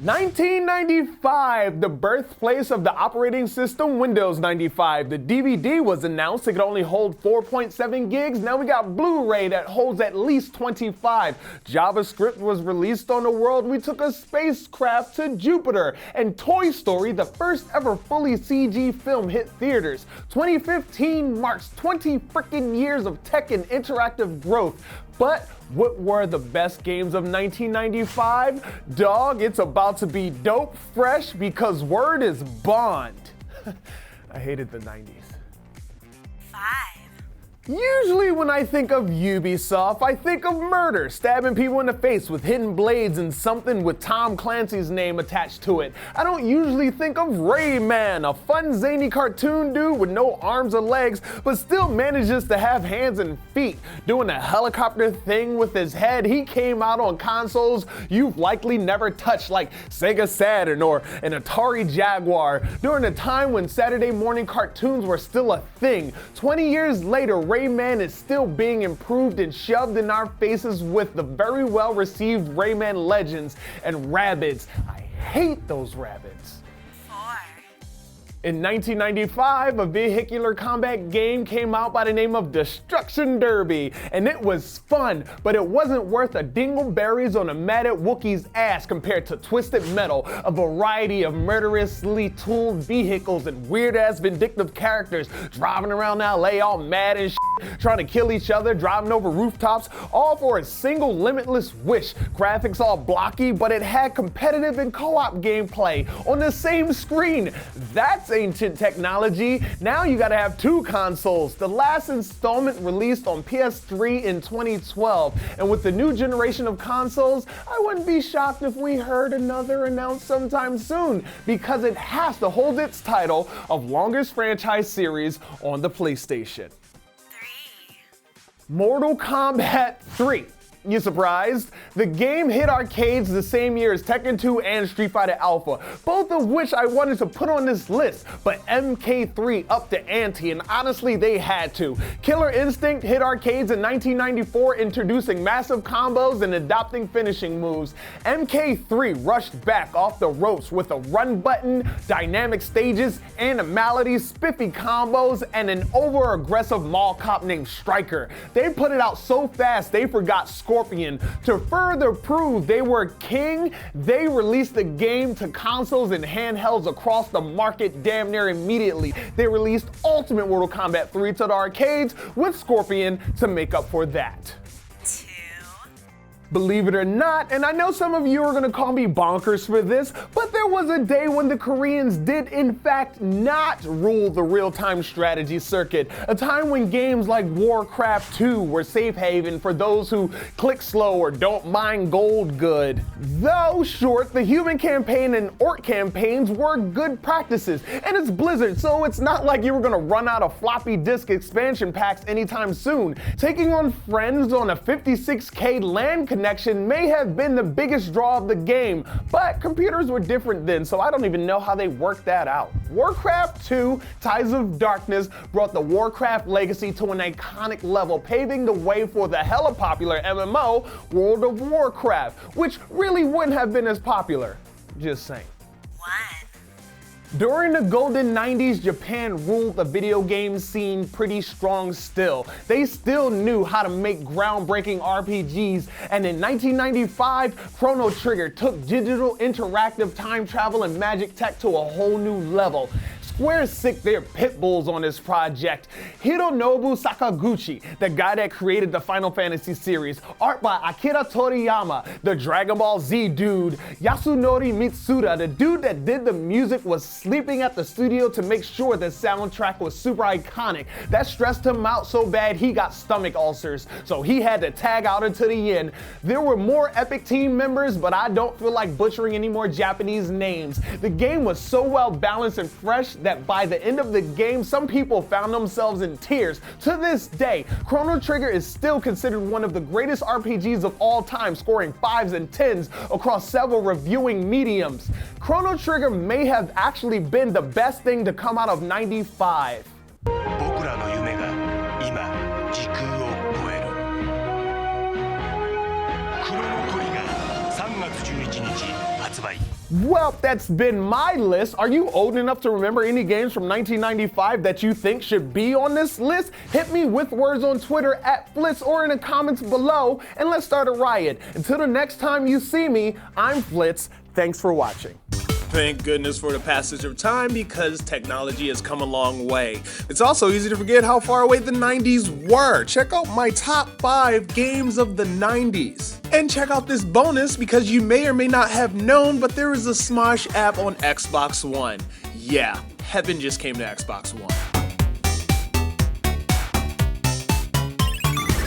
1995, the birthplace of the operating system Windows 95. The DVD was announced. It could only hold 4.7 gigs. Now we got Blu-ray that holds at least 25. JavaScript was released on the world. We took a spacecraft to Jupiter. And Toy Story, the first ever fully CG film, hit theaters. 2015 marks 20 freaking years of tech and interactive growth. But what were the best games of 1995? Dog, it's about to be dope fresh because word is bond. I hated the 90s. 5. Usually when I think of Ubisoft, I think of murder, stabbing people in the face with hidden blades and something with Tom Clancy's name attached to it. I don't usually think of Rayman, a fun zany cartoon dude with no arms or legs, but still manages to have hands and feet. Doing a helicopter thing with his head, he came out on consoles you've likely never touched, like Sega Saturn or an Atari Jaguar, during a time when Saturday morning cartoons were still a thing. 20 years later, Rayman is still being improved and shoved in our faces with the very well received Rayman Legends and Rabbids. I hate those Rabbids. 4. In 1995, a vehicular combat game came out by the name of Destruction Derby, and it was fun, but it wasn't worth a dingleberries on a matted Wookiee's ass compared to Twisted Metal, a variety of murderously tooled vehicles and weird-ass vindictive characters driving around LA all mad and shit, trying to kill each other, driving over rooftops, all for a single limitless wish. Graphics all blocky, but it had competitive and co-op gameplay on the same screen. That's ancient technology. Now you gotta have 2 consoles. The last installment released on PS3 in 2012. And with the new generation of consoles, I wouldn't be shocked if we heard another announced sometime soon, because it has to hold its title of longest franchise series on the PlayStation. 3. Mortal Kombat 3. You surprised? The game hit arcades the same year as Tekken 2 and Street Fighter Alpha, both of which I wanted to put on this list, but MK3 upped the ante, and honestly they had to. Killer Instinct hit arcades in 1994, introducing massive combos and adopting finishing moves. MK3 rushed back off the ropes with a run button, dynamic stages, animalities, spiffy combos, and an over-aggressive mall cop named Stryker. They put it out so fast they forgot Scorpion. To further prove they were king, they released the game to consoles and handhelds across the market damn near immediately. They released Ultimate Mortal Kombat 3 to the arcades with Scorpion to make up for that. 2. Believe it or not, and I know some of you are gonna call me bonkers for this, but there was a day when the Koreans did in fact not rule the real-time strategy circuit. A time when games like WARCRAFT 2 were safe haven for those who click slow or don't mind gold good. Though short, the human campaign and orc campaigns were good practices, and it's Blizzard, so it's not like you were gonna run out of floppy disk expansion packs anytime soon. Taking on friends on a 56K LAN connection may have been the biggest draw of the game, but computers were different then, so I don't even know how they worked that out. WARCRAFT 2 Tides of Darkness brought the WARCRAFT legacy to an iconic level, paving the way for the hella popular MMO World of Warcraft, which really wouldn't have been as popular. Just saying. 1. During the golden 90s, Japan ruled the video game scene pretty strong still. They still knew how to make groundbreaking RPGs, and in 1995, Chrono Trigger took digital interactive time travel and magic tech to a whole new level. Square sick their pit bulls on this project. Hironobu Sakaguchi, the guy that created the Final Fantasy series, art by Akira Toriyama, the Dragon Ball Z dude, Yasunori Mitsuda, the dude that did the music, was sleeping at the studio to make sure the soundtrack was super iconic. That stressed him out so bad he got stomach ulcers, so he had to tag out until the end. There were more Epic team members, but I don't feel like butchering any more Japanese names. The game was so well balanced and fresh that by the end of the game, some people found themselves in tears. To this day, Chrono Trigger is still considered one of the greatest RPGs of all time, scoring 5s and 10s across several reviewing mediums. Chrono Trigger may have actually been the best thing to come out of 95. 僕らの夢が今時空を超える。クロノトリガー3月11日発売。Well, that's been my list. Are you old enough to remember any games from 1995 that you think should be on this list? Hit me with words on Twitter at Flitz or in the comments below, and let's start a riot. Until the next time you see me, I'm Flitz. Thanks for watching. Thank goodness for the passage of time, because technology has come a long way. It's also easy to forget how far away the 90s were. Check out my top 5 games of the 90s. And check out this bonus, because you may or may not have known, but there is a Smosh app on Xbox One. Yeah, heaven just came to Xbox One.